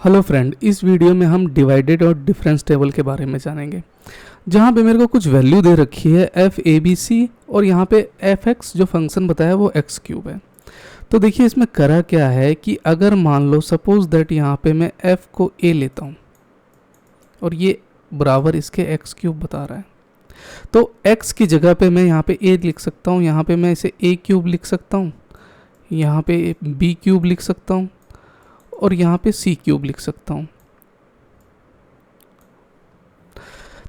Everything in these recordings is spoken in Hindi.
हेलो फ्रेंड, इस वीडियो में हम डिवाइडेड और डिफरेंस टेबल के बारे में जानेंगे। जहाँ पे मेरे को कुछ वैल्यू दे रखी है एफ ए बी सी और यहाँ पे एफ एक्स जो फंक्शन बताया वो एक्स क्यूब है। तो देखिए इसमें करा क्या है कि अगर मान लो सपोज दैट यहाँ पे मैं एफ को ए लेता हूँ और ये बराबर इसके एक्स क्यूब बता रहा है, तो एक्स की जगह पे मैं यहाँ पे ए लिख सकता हूँ, यहाँ पे मैं इसे ए क्यूब लिख सकता हूँ, यहाँ पे बी क्यूब लिख सकता हूँ और यहाँ पे सी क्यूब लिख सकता हूँ।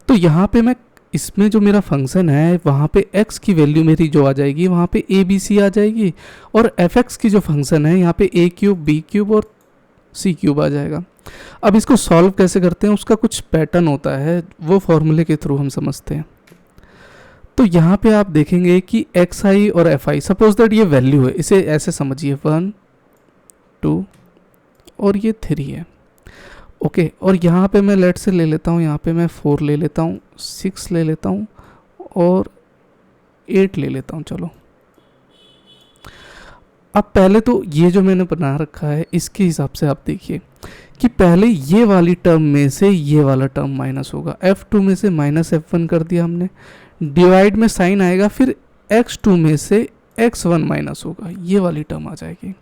तो यहाँ पे मैं इसमें जो मेरा फंक्शन है वहाँ पे x की वैल्यू मेरी जो आ जाएगी वहाँ पे ए बी सी आ जाएगी और एफ एक्स की जो फंक्शन है यहाँ पे ए क्यूब बी क्यूब और सी क्यूब आ जाएगा। अब इसको सॉल्व कैसे करते हैं उसका कुछ पैटर्न होता है, वो फॉर्मूले के थ्रू हम समझते हैं। तो यहाँ पे आप देखेंगे कि एक्स आई और एफ आई सपोज दैट ये वैल्यू है, इसे ऐसे समझिए 1 2 और ये 3 है। ओके, और यहाँ पे मैं लेट से ले लेता हूँ, यहाँ पे मैं 4 ले लेता हूँ, 6 ले लेता हूँ और 8 ले लेता हूँ। चलो अब पहले तो ये जो मैंने बना रखा है इसके हिसाब से आप देखिए कि पहले ये वाली टर्म में से ये वाला टर्म माइनस होगा, f2 में से माइनस f1 कर दिया हमने, डिवाइड में साइन आएगा, फिर x2 में से x1 माइनस होगा, ये वाली टर्म आ जाएगी।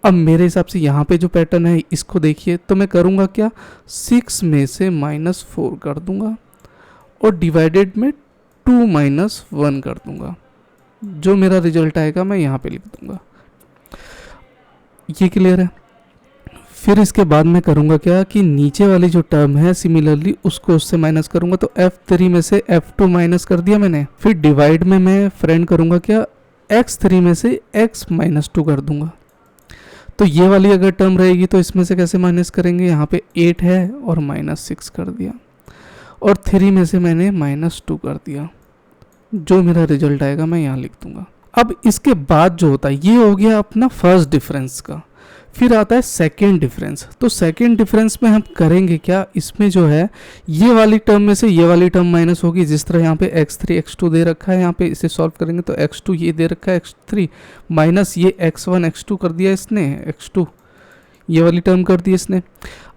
अब मेरे हिसाब से यहाँ पे जो पैटर्न है इसको देखिए, तो मैं करूँगा क्या, 6 में से -4 कर दूंगा और डिवाइडेड में 2 - 1 कर दूंगा, जो मेरा रिजल्ट आएगा मैं यहाँ पे लिख दूंगा। ये क्लियर है। फिर इसके बाद मैं करूँगा क्या कि नीचे वाली जो टर्म है सिमिलरली उसको उससे माइनस करूँगा, तो f3 में से f2 माइनस कर दिया मैंने। फिर डिवाइड में मैं फ्रेंड करूँगा क्या, x3 में से x -2 कर दूंगा। तो ये वाली अगर टर्म रहेगी तो इसमें से कैसे माइनस करेंगे, यहाँ पे 8 है और -6 कर दिया और 3 में से मैंने -2 कर दिया, जो मेरा रिजल्ट आएगा मैं यहाँ लिख दूंगा। अब इसके बाद जो होता है ये हो गया अपना फर्स्ट डिफरेंस का। फिर आता है सेकेंड डिफरेंस। तो सेकेंड डिफरेंस में हम करेंगे क्या, इसमें जो है ये वाली टर्म में से ये वाली टर्म माइनस होगी, जिस तरह यहाँ पे x3 x2 दे रखा है, यहाँ पे इसे सॉल्व करेंगे तो x2 ये दे रखा है x3 माइनस ये x1 x2 कर दिया इसने, x2 ये वाली टर्म कर दी इसने।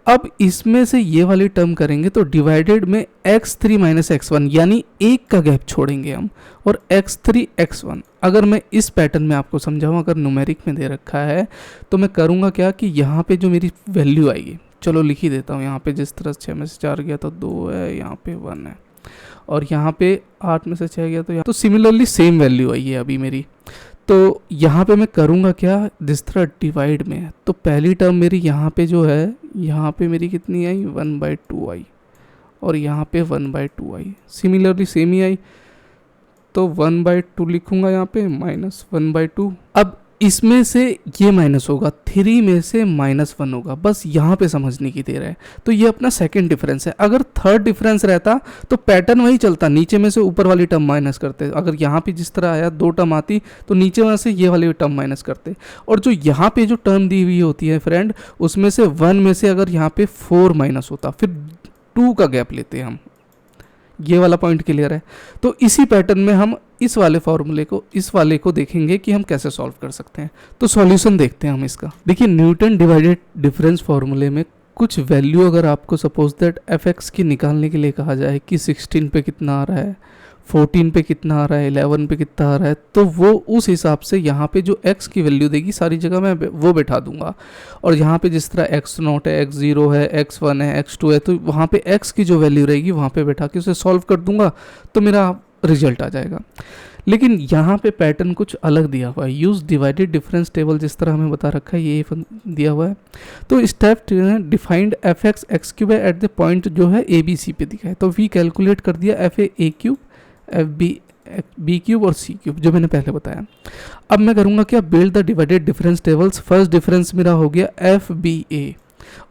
अब इसमें से ये वाली टर्म करेंगे तो डिवाइडेड में x3 - x1 यानी एक का गैप छोड़ेंगे हम और x3 x1। अगर मैं इस पैटर्न में आपको समझाऊँ, अगर न्यूमेरिक में दे रखा है तो मैं करूँगा क्या कि यहाँ पे जो मेरी वैल्यू आएगी, चलो लिख ही देता हूँ, यहाँ पे जिस तरह 6 में से 4 गया तो 2 है, यहाँ पे 1 है और यहाँ पे 8 में से 6 गया तो यहाँ, तो सिमिलरली सेम वैल्यू आई है अभी मेरी। तो यहाँ पे मैं करूँगा क्या, जिस तरह डिवाइड में है तो पहली टर्म मेरी यहाँ पे जो है, यहाँ पे मेरी कितनी आई 1/2 आई और यहाँ पे 1/2 आई, सिमिलरली सेम ही आई, तो 1/2 लिखूँगा यहाँ पे -1/2। अब इसमें से ये माइनस होगा, 3 में से -1 होगा, बस यहाँ पे समझने की देर है। तो ये अपना सेकंड डिफरेंस है। अगर थर्ड डिफरेंस रहता तो पैटर्न वही चलता, नीचे में से ऊपर वाली टर्म माइनस करते। अगर यहाँ पे जिस तरह आया 2 टर्म आती तो नीचे में से ये वाली टर्म माइनस करते, और जो यहाँ पे जो टर्म दी हुई होती है फ्रेंड, उसमें से 1 में से अगर यहाँ पे 4 माइनस होता फिर 2 का गैप लेते हम। ये वाला पॉइंट क्लियर है। तो इसी पैटर्न में हम इस वाले फॉर्मूले को, इस वाले को देखेंगे कि हम कैसे सॉल्व कर सकते हैं। तो सॉल्यूशन देखते हैं हम इसका। देखिए न्यूटन डिवाइडेड डिफरेंस फॉर्मूले में कुछ वैल्यू अगर आपको सपोज दैट एफ एक्स की निकालने के लिए कहा जाए कि 16 पे कितना आ रहा है, 14 पे कितना आ रहा है, 11 पे कितना आ रहा है, तो वो उस हिसाब से यहाँ पे जो x की वैल्यू देगी सारी जगह मैं वो बैठा दूंगा। और यहाँ पे जिस तरह x0 है, x0 है, x1 है, x2 है, तो वहाँ पे x की जो वैल्यू रहेगी वहाँ पे बैठा के उसे सॉल्व कर दूंगा तो मेरा रिजल्ट आ जाएगा। लेकिन यहाँ पे पैटर्न कुछ अलग दिया हुआ है, यूज डिवाइडेड डिफरेंस टेबल जिस तरह हमें बता रखा है ये दिया हुआ है। तो step defined F x x cube है एट द पॉइंट जो है ए बी सी पे दिखा है, तो वी कैलकुलेट कर दिया F A cube, F B cube और सी क्यूब जो मैंने पहले बताया। अब मैं करूँगा क्या, build the divided difference tables. First difference मेरा हो गया एफ बी ए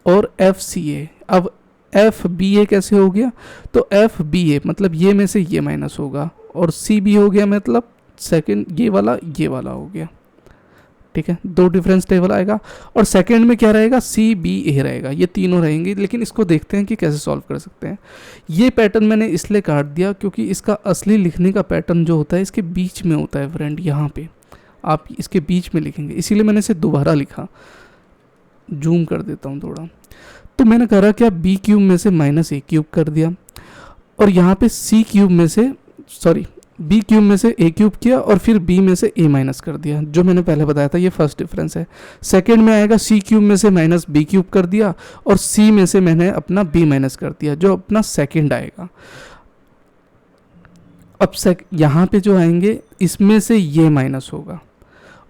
और एफ सी ए। अब एफ बी ए कैसे हो गया, तो एफ बी ए मतलब ये में से ये माइनस होगा और सी बी हो गया मतलब सेकंड ये वाला हो गया, ठीक है। 2 डिफरेंस टेबल आएगा और सेकंड में क्या रहेगा, सी बी ए रहेगा, ये तीनों रहेंगे। लेकिन इसको देखते हैं कि कैसे सॉल्व कर सकते हैं। ये पैटर्न मैंने इसलिए काट दिया क्योंकि इसका असली लिखने का पैटर्न जो होता है इसके बीच में होता है फ्रेंड, यहाँ पे आप इसके बीच में लिखेंगे, इसीलिए मैंने इसे दोबारा लिखा। जूम कर देता हूँ थोड़ा। तो मैंने करा क्या, बी क्यूब में से माइनस ए क्यूब कर दिया, और यहाँ पे सी क्यूब में से बी क्यूब में से ए क्यूब किया, और फिर बी में से ए माइनस कर दिया, जो मैंने पहले बताया था। ये फर्स्ट डिफरेंस है। सेकंड में आएगा सी क्यूब में से माइनस बी क्यूब कर दिया, और सी में से मैंने अपना बी माइनस कर दिया, जो अपना सेकंड आएगा। अब यहाँ पे जो आएंगे इसमें से ये माइनस होगा,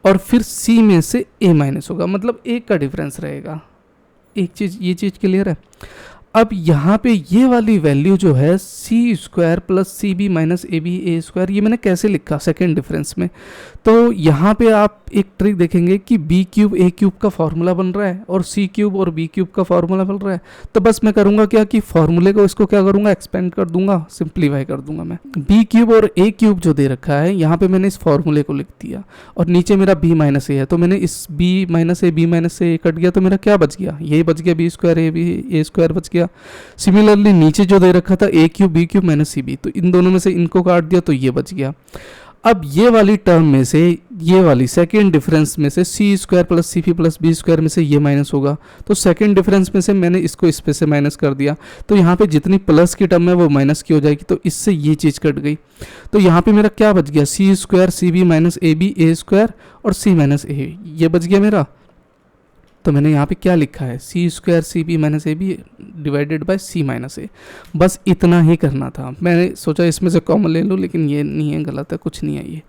और फिर सी में से ए माइनस होगा, मतलब एक का डिफरेंस रहेगा। एक चीज़, ये चीज़ क्लियर है। अब यहाँ पे ये वाली वैल्यू जो है C square plus C B minus A B A square, ये मैंने कैसे लिखा सेकेंड डिफरेंस में। तो यहाँ पे आप एक ट्रिक देखेंगे कि बी क्यूब ए क्यूब का फॉर्मूला बन रहा है और सी क्यूब और बी क्यूब का फॉर्मूला बन रहा है। तो बस मैं करूँगा क्या कि फॉर्मूले को इसको क्या करूँगा, एक्सपेंड कर दूंगा, सिंप्लीफाई कर दूंगा मैं। बी क्यूब और ए क्यूब जो दे रखा है यहाँ पे मैंने इस फॉर्मूले को लिख दिया, और नीचे मेरा बी माइनस ए है, तो मैंने इस बी माइनस ए कट गया, तो मेरा क्या बच गया, यही बच गया, बी स्क्वायर ए स्क्वायर बच गया। सिमिलरली नीचे जो दे रखा था A cube B cube minus C B, तो इन दोनों में से इनको काट दिया तो ये बच गया। अब ये वाली टर्म में से, ये वाली सेकेंड डिफरेंस में से C square plus C P plus B square में से ये माइनस होगा, तो सेकेंड डिफरेंस में से मैंने इसको इस पे से माइनस कर दिया, तो यहाँ पे जितनी प्लस की टर्म है वो माइनस की हो जाएगी, तो इससे ये चीज़ कट गई। तो यहाँ पे मेरा क्या बच गया, C square C B minus A B A square और सी माइनस ए, ये बच गया मेरा। तो मैंने यहाँ पे क्या लिखा है, C square C B minus A B divided by C minus A. बस इतना ही करना था। मैंने सोचा इसमें से कॉमन ले लूँ, लेकिन ये नहीं है, गलत है, कुछ नहीं है ये।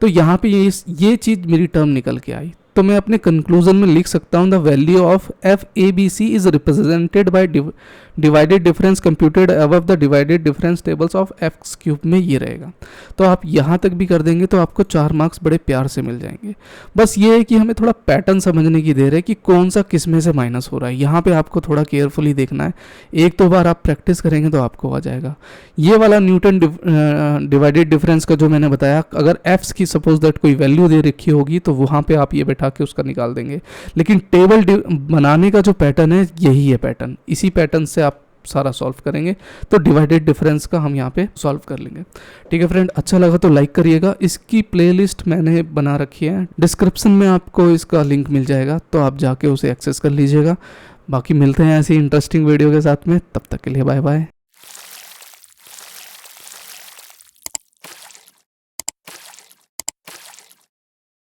तो यहाँ पे ये चीज़ मेरी टर्म निकल के आई। तो मैं अपने कंक्लूजन में लिख सकता हूँ the value of F A B C is represented by divided difference computed above the divided difference tables of X cube में ये रहेगा। तो आप यहाँ तक भी कर देंगे तो आपको 4 मार्क्स बड़े प्यार से मिल जाएंगे। बस ये है कि हमें थोड़ा पैटर्न समझने की देर है कि कौन सा किस में से माइनस हो रहा है। यहाँ पे आपको थोड़ा केयरफुली देखना है, एक दो बार आप प्रैक्टिस करेंगे तो आपको आ जाएगा। ये वाला न्यूटन डिवाइडेड डिफरेंस का जो मैंने बताया, अगर एफ्स की सपोज दैट कोई वैल्यू दे रखी होगी तो वहाँ पे आप ये बैठा के उसका निकाल देंगे। लेकिन टेबल बनाने का जो पैटर्न है यही है पैटर्न, इसी पैटर्न से आप सारा सॉल्व करेंगे। तो डिवाइडेड डिफरेंस का हम यहाँ पे सॉल्व कर लेंगे। ठीक है फ्रेंड, अच्छा लगा तो लाइक करिएगा। इसकी प्लेलिस्ट मैंने बना रखी है, डिस्क्रिप्शन में आपको इसका लिंक मिल जाएगा, तो आप जाके उसे एक्सेस कर लीजिएगा। बाकी मिलते हैं ऐसी इंटरेस्टिंग वीडियो के साथ में, तब तक के लिए बाय बाय।